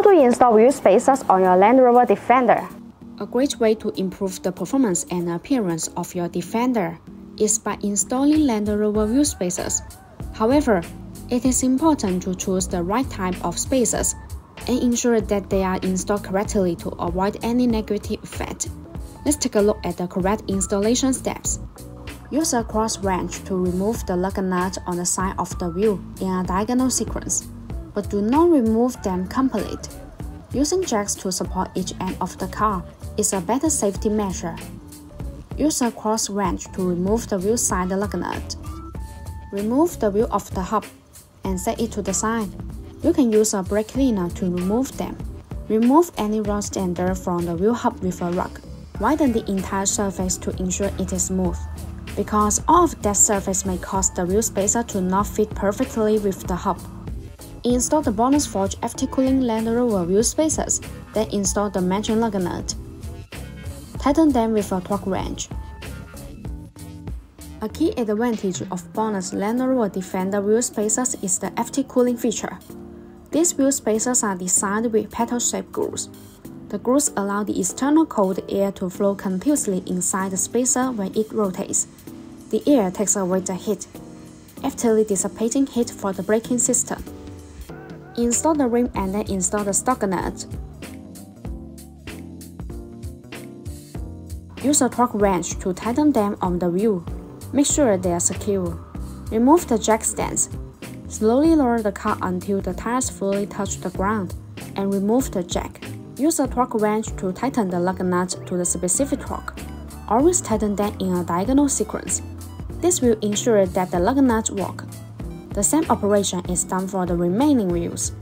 to install wheel spacers on your Land Rover Defender. A great way to improve the performance and appearance of your Defender is by installing Land Rover wheel spacers. However, it is important to choose the right type of spacers and ensure that they are installed correctly to avoid any negative effect. Let's take a look at the correct installation steps. Use a cross wrench to remove the lug nut on the side of the wheel in a diagonal sequence, but do not remove them completely. Using jacks to support each end of the car is a better safety measure. Use a cross wrench to remove the wheel side lug nut. Remove the wheel of the hub and set it to the side. You can use a brake cleaner to remove them. Remove any rust and dirt from the wheel hub with a rag. Widen the entire surface to ensure it is smooth, because all of that surface may cause the wheel spacer to not fit perfectly with the hub. Install the BONOSS Forge FT Cooling Land Rover wheel spacers, then install the matching lug nut. Tighten them with a torque wrench. A key advantage of BONOSS Land Rover Defender wheel spacers is the FT cooling feature. These wheel spacers are designed with petal-shaped grooves. The grooves allow the external cold air to flow continuously inside the spacer when it rotates. The air takes away the heat, effectively dissipating heat for the braking system. Install the rim and then install the stock nut. Use a torque wrench to tighten them on the wheel. Make sure they are secure. Remove the jack stands. Slowly lower the car until the tires fully touch the ground, and remove the jack. Use a torque wrench to tighten the lug nut to the specific torque. Always tighten them in a diagonal sequence. This will ensure that the lug nuts work. The same operation is done for the remaining wheels.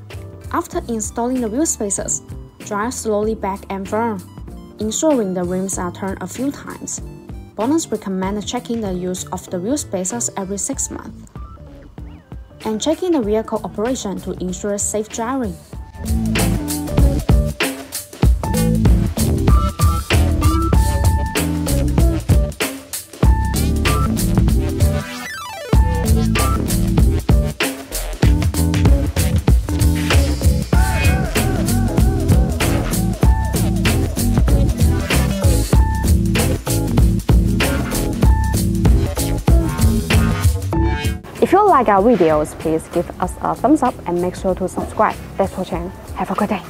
After installing the wheel spacers, drive slowly back and forth, ensuring the rims are turned a few times. BONOSS recommends checking the use of the wheel spacers every 6 months, and checking the vehicle operation to ensure safe driving. If you like our videos, please give us a thumbs up and make sure to subscribe. Thanks for watching. Have a good day.